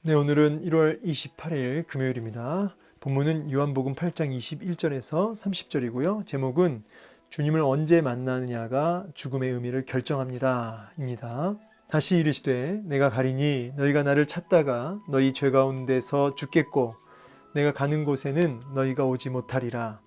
네, 오늘은 1월 28일 금요일입니다. 본문은 요한복음 8장 21절에서 30절이고요. 제목은 주님을 언제 만나느냐가 죽음의 의미를 결정합니다. 입니다. 다시 이르시되 내가 가리니 너희가 나를 찾다가 너희 죄 가운데서 죽겠고 내가 가는 곳에는 너희가 오지 못하리라.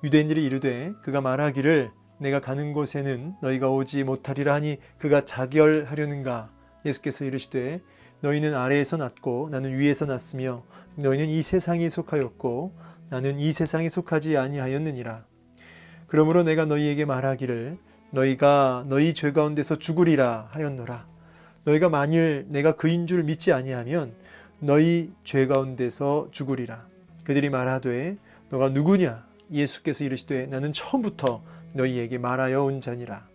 유대인들이 이르되 그가 말하기를 내가 가는 곳에는 너희가 오지 못하리라 하니 그가 자결하려는가. 예수께서 이르시되 너희는 아래에서 났고 나는 위에서 났으며 너희는 이 세상에 속하였고 나는 이 세상에 속하지 아니하였느니라. 그러므로 내가 너희에게 말하기를 너희가 너희 죄 가운데서 죽으리라 하였노라. 너희가 만일 내가 그인 줄 믿지 아니하면 너희 죄 가운데서 죽으리라. 그들이 말하되 너가 누구냐? 예수께서 이르시되 나는 처음부터 너희에게 말하여 온 자니라.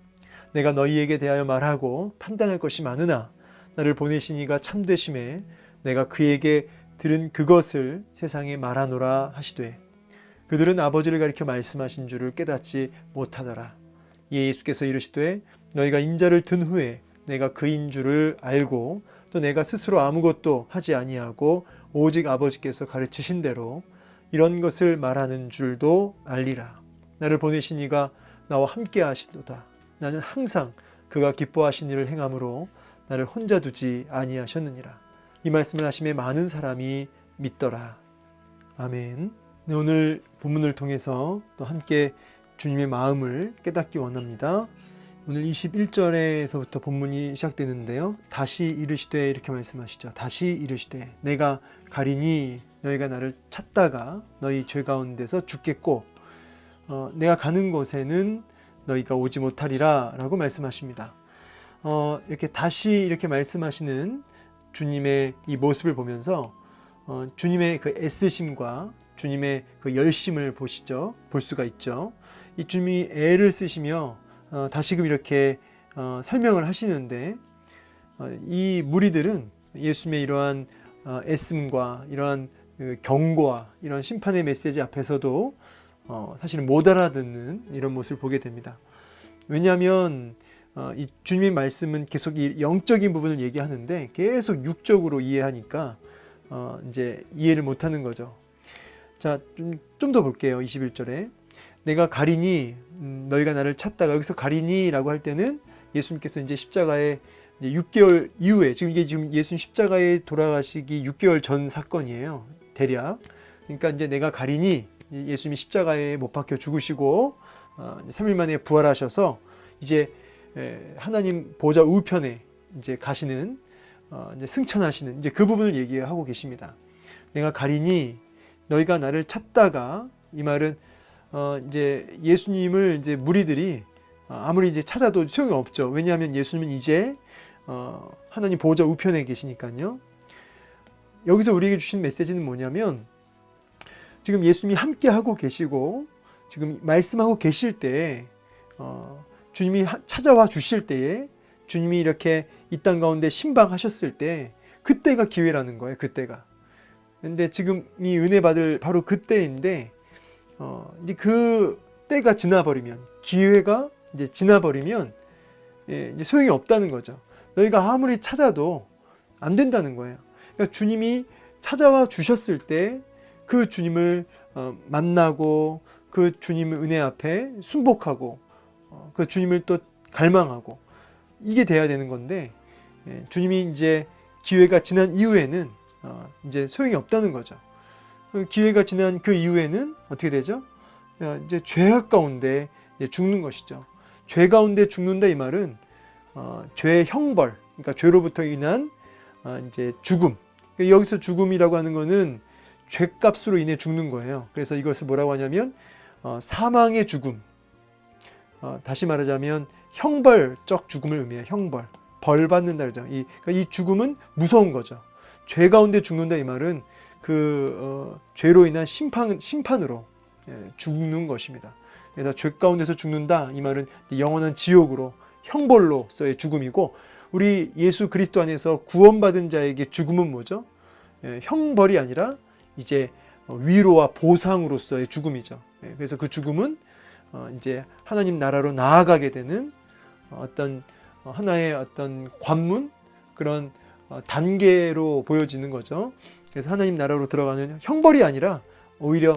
내가 너희에게 대하여 말하고 판단할 것이 많으나 나를 보내신 이가 참되심에 내가 그에게 들은 그것을 세상에 말하노라 하시되 그들은 아버지를 가리켜 말씀하신 줄을 깨닫지 못하더라. 이에 예수께서 이르시되 너희가 인자를 든 후에 내가 그인 줄을 알고 또 내가 스스로 아무것도 하지 아니하고 오직 아버지께서 가르치신 대로 이런 것을 말하는 줄도 알리라. 나를 보내신 이가 나와 함께 하시도다. 나는 항상 그가 기뻐하신 일을 행함으로 나를 혼자 두지 아니하셨느니라. 이 말씀을 하심에 많은 사람이 믿더라. 아멘. 네, 오늘 본문을 통해서 또 함께 주님의 마음을 깨닫기 원합니다. 오늘 21절에서부터 본문이 시작되는데요. 다시 이르시되 이렇게 말씀하시죠. 다시 이르시되 내가 가리니 너희가 나를 찾다가 너희 죄 가운데서 죽겠고 내가 가는 곳에는 너희가 오지 못하리라 라고 말씀하십니다. 이렇게 다시 이렇게 말씀하시는 주님의 이 모습을 보면서 주님의 그 애쓰심과 주님의 그 열심을 볼 수가 있죠. 이 주님이 애를 쓰시며 다시금 이렇게 설명을 하시는데 이 무리들은 예수님의 이러한 애씀과 이러한 그 경고와 이러한 심판의 메시지 앞에서도 사실은 못 알아듣는 이런 모습을 보게 됩니다. 왜냐하면 이 주님의 말씀은 계속 이 영적인 부분을 얘기하는데 계속 육적으로 이해하니까 이제 이해를 못하는 거죠. 자, 좀 더 볼게요. 21절에 내가 가리니 너희가 나를 찾다가 여기서 가리니라고 할 때는 예수님께서 이제 십자가에 이제 6개월 이후에 지금 이게 지금 예수님 십자가에 돌아가시기 6개월 전 사건이에요. 대략. 그러니까 이제 내가 가리니 예수님이 십자가에 못 박혀 죽으시고 3일 만에 부활하셔서 이제 하나님 보좌 우편에 이제 가시는 이제 승천하시는 이제 그 부분을 얘기하고 계십니다. 내가 가리니 너희가 나를 찾다가 이 말은 이제 예수님을 이제 무리들이 아무리 이제 찾아도 소용이 없죠. 왜냐하면 예수님은 이제 하나님 보좌 우편에 계시니까요. 여기서 우리에게 주신 메시지는 뭐냐면 지금 예수님이 함께 하고 계시고 지금 말씀하고 계실 때 주님이 찾아와 주실 때에 주님이 이렇게 이 땅 가운데 신방하셨을 때 그때가 기회라는 거예요. 그때가. 근데 지금 이 은혜 받을 바로 그때인데 이제 그 때가 지나버리면 기회가 이제 지나버리면 이제 소용이 없다는 거죠. 너희가 아무리 찾아도 안 된다는 거예요. 그러니까 주님이 찾아와 주셨을 때 그 주님을 만나고 그 주님의 은혜 앞에 순복하고 그 주님을 또 갈망하고 이게 돼야 되는 건데 주님이 이제 기회가 지난 이후에는 이제 소용이 없다는 거죠. 기회가 지난 그 이후에는 어떻게 되죠? 이제 죄악 가운데 죽는 것이죠. 죄 가운데 죽는다 이 말은 죄의 형벌, 그러니까 죄로부터 인한 이제 죽음. 여기서 죽음이라고 하는 거는 죄값으로 인해 죽는 거예요. 그래서 이것을 뭐라고 하냐면 사망의 죽음. 다시 말하자면 형벌적 죽음을 의미해요. 형벌. 벌 받는다 그러죠. 그러니까 이 죽음은 무서운 거죠. 죄 가운데 죽는다 이 말은 그 죄로 인한 심판으로 죽는 것입니다. 그래서 죄 가운데서 죽는다 이 말은 영원한 지옥으로 형벌로서의 죽음이고 우리 예수 그리스도 안에서 구원받은 자에게 죽음은 뭐죠? 형벌이 아니라 이제 위로와 보상으로서의 죽음이죠. 그래서 그 죽음은 이제 하나님 나라로 나아가게 되는 어떤 하나의 어떤 관문 그런 단계로 보여지는 거죠. 그래서 하나님 나라로 들어가는 형벌이 아니라 오히려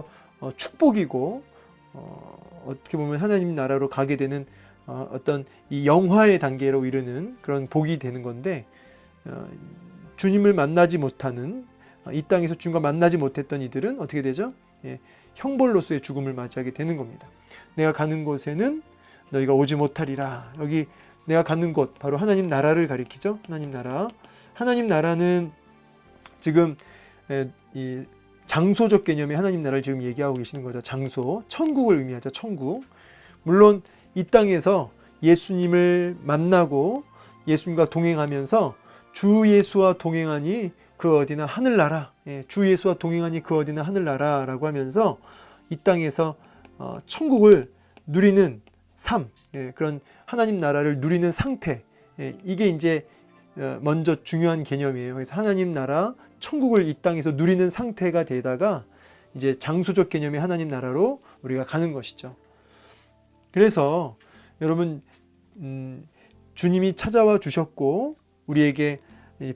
축복이고 어떻게 보면 하나님 나라로 가게 되는 어떤 이 영화의 단계로 이르는 그런 복이 되는 건데, 주님을 만나지 못하는, 이 땅에서 주님과 만나지 못했던 이들은 어떻게 되죠? 형벌로서의 죽음을 맞이하게 되는 겁니다. 내가 가는 곳에는 너희가 오지 못하리라. 여기 내가 가는 곳 바로 하나님 나라를 가리키죠. 하나님 나라. 하나님 나라는 지금 이 장소적 개념의 하나님 나라를 지금 얘기하고 계시는 거죠. 장소, 천국을 의미하죠. 천국. 물론 이 땅에서 예수님을 만나고 예수님과 동행하면서 주 예수와 동행하니 그 어디나 하늘나라, 주 예수와 동행하니 그 어디나 하늘나라라고 하면서 이 땅에서 천국을 누리는 삶, 그런 하나님 나라를 누리는 상태, 이게 이제 먼저 중요한 개념이에요. 그래서 하나님 나라, 천국을 이 땅에서 누리는 상태가 되다가 이제 장소적 개념의 하나님 나라로 우리가 가는 것이죠. 그래서 여러분, 주님이 찾아와 주셨고 우리에게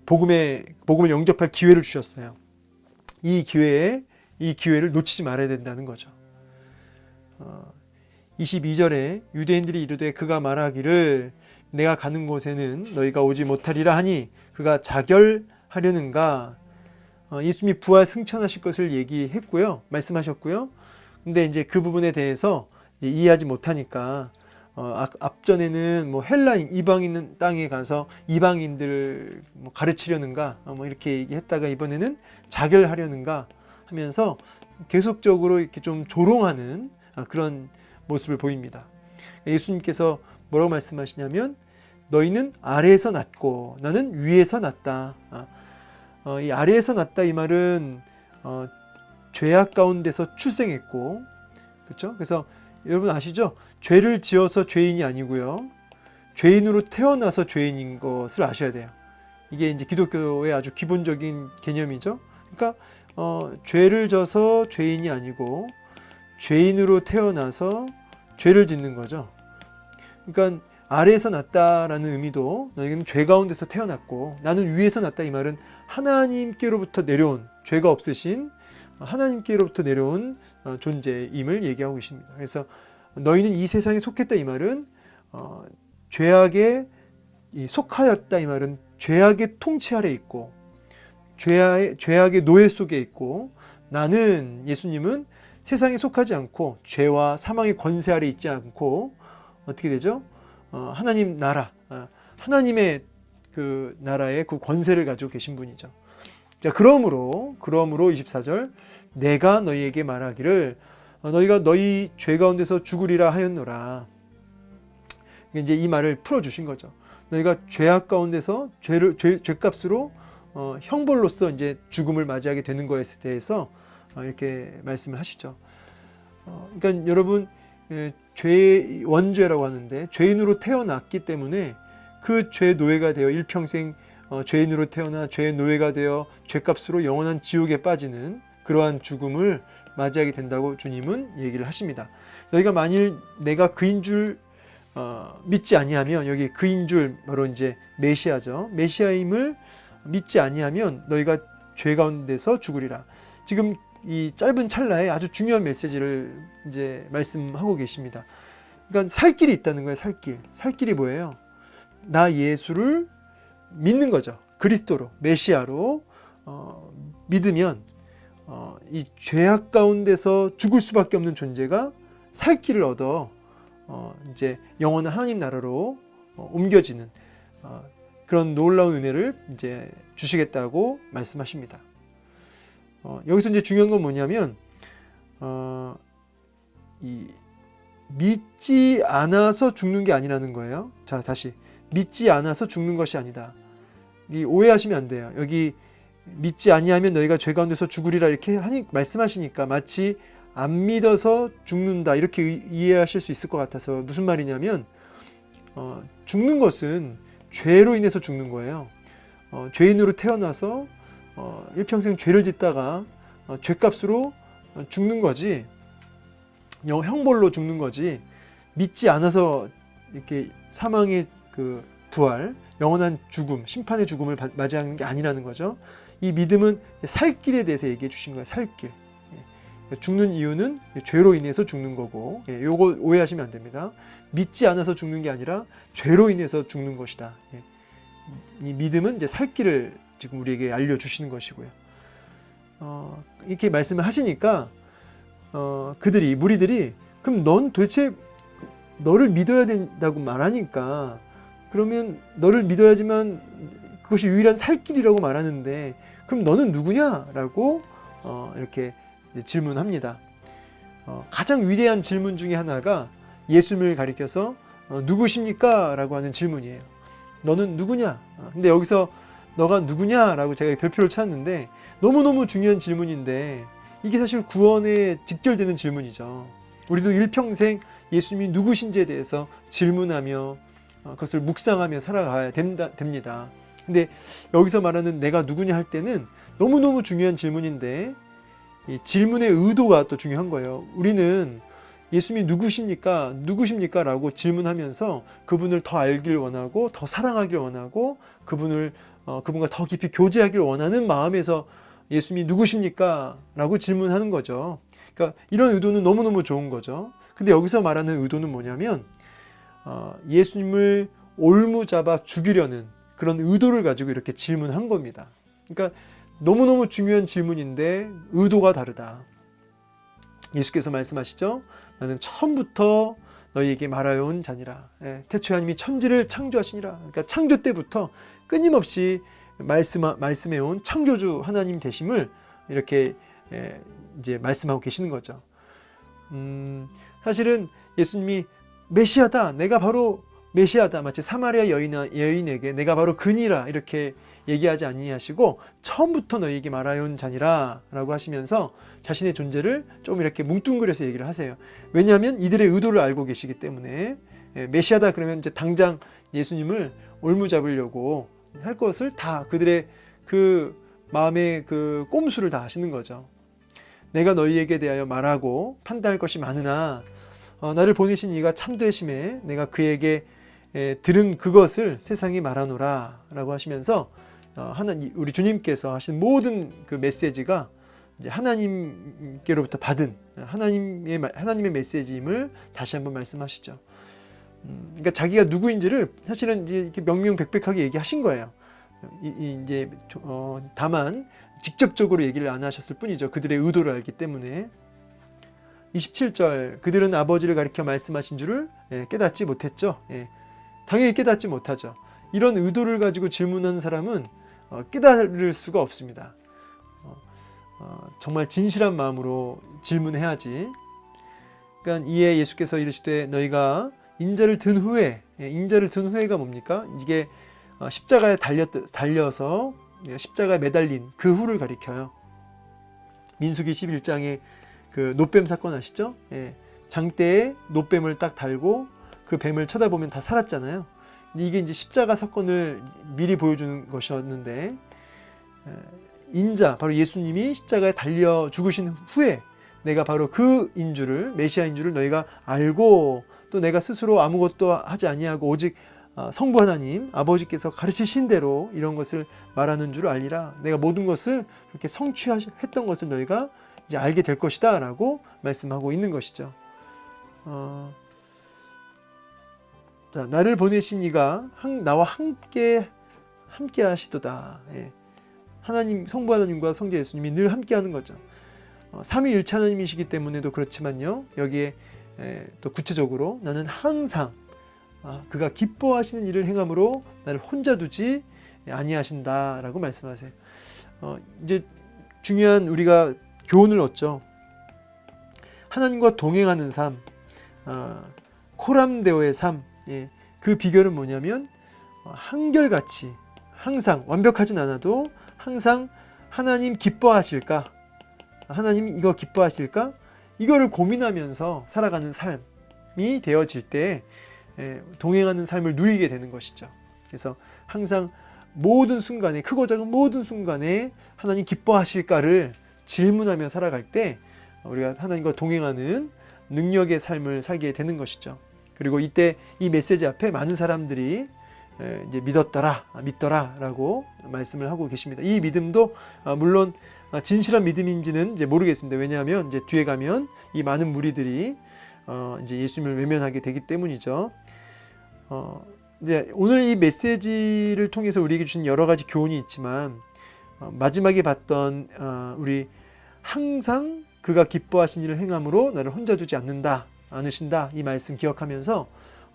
복음을 영접할 기회를 주셨어요. 이 기회를 놓치지 말아야 된다는 거죠. 22절에 유대인들이 이르되 그가 말하기를 내가 가는 곳에는 너희가 오지 못하리라 하니 그가 자결하려는가. 예수님이 부활 승천하실 것을 얘기했고요, 말씀하셨고요. 근데 이제 그 부분에 대해서 이해하지 못하니까 앞전에는 뭐 헬라인 이방인 땅에 가서 이방인들 가르치려는가 이렇게 얘기했다가 이번에는 자결하려는가 하면서 계속적으로 이렇게 좀 조롱하는 그런 모습을 보입니다. 예수님께서 뭐라고 말씀하시냐면 너희는 아래에서 났고 나는 위에서 났다. 이 아래에서 났다 이 말은 죄악 가운데서 출생했고, 그렇죠? 그래서 여러분 아시죠? 죄를 지어서 죄인이 아니고요, 죄인으로 태어나서 죄인인 것을 아셔야 돼요. 이게 이제 기독교의 아주 기본적인 개념이죠. 그러니까 죄를 져서 죄인이 아니고 죄인으로 태어나서 죄를 짓는 거죠. 그러니까 아래에서 났다라는 의미도 너희는 죄 가운데서 태어났고 나는 위에서 났다 이 말은 하나님께로부터 내려온, 죄가 없으신 하나님께로부터 내려온 존재임을 얘기하고 계십니다. 그래서 너희는 이 세상에 속했다 이 말은 죄악에 속하였다 이 말은 죄악의 통치 아래 있고 죄악의 노예 속에 있고, 나는 예수님은 세상에 속하지 않고 죄와 사망의 권세 아래 있지 않고 어떻게 되죠? 하나님 나라, 하나님의 그 나라의 그 권세를 가지고 계신 분이죠. 자, 그러므로 24절 내가 너희에게 말하기를 너희가 너희 죄 가운데서 죽으리라 하였노라. 이제 이 말을 풀어 주신 거죠. 너희가 죄악 가운데서 죄값으로 형벌로서 이제 죽음을 맞이하게 되는 것에 대해서 이렇게 말씀을 하시죠. 그러니까 여러분, 죄 원죄라고 하는데 죄인으로 태어났기 때문에 그 죄 노예가 되어 일평생 죄인으로 태어나 죄의 노예가 되어 죄값으로 영원한 지옥에 빠지는 그러한 죽음을 맞이하게 된다고 주님은 얘기를 하십니다. 너희가 만일 내가 그인 줄 믿지 아니하면, 여기 그인 줄 바로 이제 메시아죠. 메시아임을 믿지 아니하면 너희가 죄 가운데서 죽으리라. 지금 이 짧은 찰나에 아주 중요한 메시지를 이제 말씀하고 계십니다. 그러니까 살 길이 있다는 거예요. 살 길이 뭐예요? 나 예수를 믿는 거죠. 그리스도로, 메시아로 믿으면 이 죄악 가운데서 죽을 수밖에 없는 존재가 살 길을 얻어 이제 영원한 하나님 나라로 옮겨지는 그런 놀라운 은혜를 이제 주시겠다고 말씀하십니다. 여기서 이제 중요한 건 뭐냐면 이 믿지 않아서 죽는 게 아니라는 거예요. 자, 다시 믿지 않아서 죽는 것이 아니다. 이 오해하시면 안 돼요. 여기 믿지 아니하면 너희가 죄 가운데서 죽으리라 이렇게 말씀하시니까 마치 안 믿어서 죽는다 이렇게 이해하실 수 있을 것 같아서, 무슨 말이냐면 죽는 것은 죄로 인해서 죽는 거예요. 죄인으로 태어나서 일평생 죄를 짓다가 죄값으로 죽는 거지, 형벌로 죽는 거지, 믿지 않아서 이렇게 사망의 그 부활, 영원한 죽음, 심판의 죽음을 맞이하는 게 아니라는 거죠. 이 믿음은 살 길에 대해서 얘기해 주신 거예요. 살 길. 죽는 이유는 죄로 인해서 죽는 거고, 요거 오해하시면 안 됩니다. 믿지 않아서 죽는 게 아니라 죄로 인해서 죽는 것이다. 이 믿음은 이제 살 길을 지금 우리에게 알려주시는 것이고요. 이렇게 말씀을 하시니까 무리들이 그럼 넌 도대체 너를 믿어야 된다고 말하니까 그러면 너를 믿어야지만 그것이 유일한 살 길이라고 말하는데 그럼 너는 누구냐라고 이렇게 질문합니다. 가장 위대한 질문 중에 하나가 예수님을 가리켜서 누구십니까? 라고 하는 질문이에요. 너는 누구냐? 근데 여기서 너가 누구냐라고 제가 별표를 찾았는데 너무너무 중요한 질문인데 이게 사실 구원에 직결되는 질문이죠. 우리도 일평생 예수님이 누구신지에 대해서 질문하며 그것을 묵상하며 살아가야 됩니다. 근데 여기서 말하는 내가 누구냐 할 때는 너무너무 중요한 질문인데 이 질문의 의도가 또 중요한 거예요. 우리는 예수님이 누구십니까? 누구십니까? 라고 질문하면서 그분을 더 알길 원하고 더 사랑하길 원하고 그분과 더 깊이 교제하길 원하는 마음에서 예수님이 누구십니까? 라고 질문하는 거죠. 그러니까 이런 의도는 너무너무 좋은 거죠. 근데 여기서 말하는 의도는 뭐냐면 예수님을 올무잡아 죽이려는 그런 의도를 가지고 이렇게 질문한 겁니다. 그러니까 너무너무 중요한 질문인데 의도가 다르다. 예수께서 말씀하시죠. 나는 처음부터 너희에게 말하여온 자니라. 태초에 하나님이 천지를 창조하시니라. 그러니까 창조 때부터 끊임없이 말씀해온 창조주 하나님 되심을 이렇게 이제 말씀하고 계시는 거죠. 사실은 예수님이 메시아다. 내가 바로 메시아다. 마치 사마리아 여인에게 내가 바로 그니라 이렇게 얘기하지 아니하시고 처음부터 너희에게 말하여온 자니라 라고 하시면서 자신의 존재를 좀 이렇게 뭉뚱그려서 얘기를 하세요. 왜냐하면 이들의 의도를 알고 계시기 때문에 메시아다 그러면 이제 당장 예수님을 올무잡으려고 할 것을 다 그들의 그 마음의 그 꼼수를 다 하시는 거죠. 내가 너희에게 대하여 말하고 판단할 것이 많으나 나를 보내신 이가 참되심에 내가 그에게 들은 그것을 세상에 말하노라 라고 하시면서 우리 주님께서 하신 모든 그 메시지가 이제 하나님께로부터 받은 하나님의 메시지임을 다시 한번 말씀하시죠. 그러니까 자기가 누구인지를 사실은 이제 이렇게 명명백백하게 얘기하신 거예요. 이제 다만 직접적으로 얘기를 안 하셨을 뿐이죠. 그들의 의도를 알기 때문에. 27절 그들은 아버지를 가리켜 말씀하신 줄을 깨닫지 못했죠. 당연히 깨닫지 못하죠. 이런 의도를 가지고 질문하는 사람은 깨달을 수가 없습니다. 정말 진실한 마음으로 질문해야지. 그러니까 이에 예수께서 이르시되 너희가 인자를 든 후에가 뭡니까? 이게 십자가에 달려서 십자가에 매달린 그 후를 가리켜요. 민수기 11장에 그 놋뱀 사건 아시죠? 장대에 놋뱀을 딱 달고 그 뱀을 쳐다보면 다 살았잖아요. 이게 이제 십자가 사건을 미리 보여주는 것이었는데 인자 바로 예수님이 십자가에 달려 죽으신 후에 내가 바로 그 인주를 메시아인 줄을 너희가 알고 또 내가 스스로 아무것도 하지 아니하고 오직 성부 하나님 아버지께서 가르치신 대로 이런 것을 말하는 줄 알리라. 내가 모든 것을 그렇게 성취했던 것을 너희가 이제 알게 될 것이다 라고 말씀하고 있는 것이죠. 자, 나를 보내신 이가 나와 함께 하시도다. 하나님, 성부 하나님과 성자 예수님이 늘 함께 하는 거죠. 삼위일체 하나님이시기 때문에도 그렇지만요. 여기에 또 구체적으로 나는 항상 그가 기뻐하시는 일을 행함으로 나를 혼자 두지 아니하신다라고 말씀하세요. 이제 중요한 우리가 교훈을 얻죠. 하나님과 동행하는 삶, 코람데오의 삶. 그 비결은 뭐냐면 한결같이 항상 완벽하진 않아도 항상 하나님 기뻐하실까? 하나님이 이거 기뻐하실까? 이거를 고민하면서 살아가는 삶이 되어질 때 동행하는 삶을 누리게 되는 것이죠. 그래서 항상 모든 순간에 크고 작은 모든 순간에 하나님 기뻐하실까를 질문하며 살아갈 때 우리가 하나님과 동행하는 능력의 삶을 살게 되는 것이죠. 그리고 이때 이 메시지 앞에 많은 사람들이 이제 믿더라라고 말씀을 하고 계십니다. 이 믿음도 물론 진실한 믿음인지는 이제 모르겠습니다. 왜냐하면 이제 뒤에 가면 이 많은 무리들이 이제 예수님을 외면하게 되기 때문이죠. 이제 오늘 이 메시지를 통해서 우리에게 주신 여러 가지 교훈이 있지만 마지막에 봤던 우리 항상 그가 기뻐하신 일을 행함으로 나를 혼자 두지 않으신다 이 말씀 기억하면서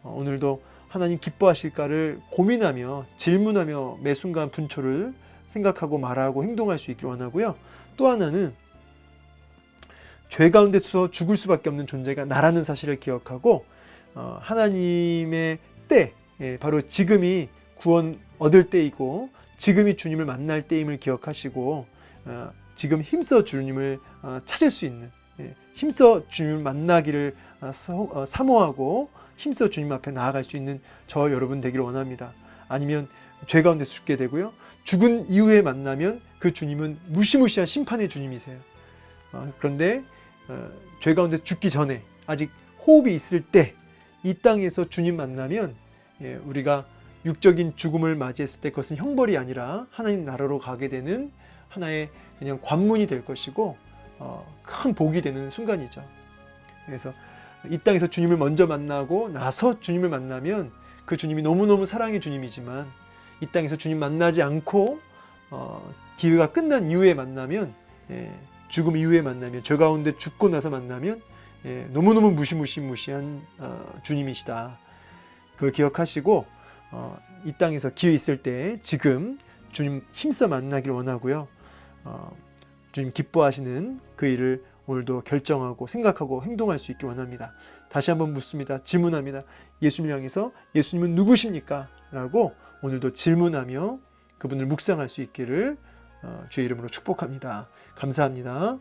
오늘도 하나님 기뻐하실까를 고민하며 질문하며 매 순간 분초를 생각하고 말하고 행동할 수 있기를 원하고요. 또 하나는 죄 가운데서 죽을 수밖에 없는 존재가 나라는 사실을 기억하고 하나님의 때, 바로 지금이 구원 얻을 때이고 지금이 주님을 만날 때임을 기억하시고 지금 힘써 주님을 찾을 수 있는, 힘써 주님을 만나기를 사모하고 힘써 주님 앞에 나아갈 수 있는 저 여러분 되기를 원합니다. 아니면 죄 가운데 죽게 되고요. 죽은 이후에 만나면 그 주님은 무시무시한 심판의 주님이세요. 그런데 죄 가운데 죽기 전에 아직 호흡이 있을 때 이 땅에서 주님 만나면 우리가 육적인 죽음을 맞이했을 때 그것은 형벌이 아니라 하나님 나라로 가게 되는 하나의 그냥 관문이 될 것이고 큰 복이 되는 순간이죠. 그래서 이 땅에서 주님을 먼저 만나고 나서 주님을 만나면 그 주님이 너무너무 사랑의 주님이지만 이 땅에서 주님 만나지 않고 기회가 끝난 이후에 만나면, 죽음 이후에 만나면, 죄 가운데 죽고 나서 만나면 너무너무 무시무시한 주님이시다. 그걸 기억하시고 이 땅에서 기회 있을 때 지금 주님 힘써 만나기를 원하고요. 주님 기뻐하시는 그 일을 오늘도 결정하고 생각하고 행동할 수 있길 원합니다. 다시 한번 묻습니다. 질문합니다. 예수님을 향해서 예수님은 누구십니까? 라고 오늘도 질문하며 그분을 묵상할 수 있기를 주의 이름으로 축복합니다. 감사합니다.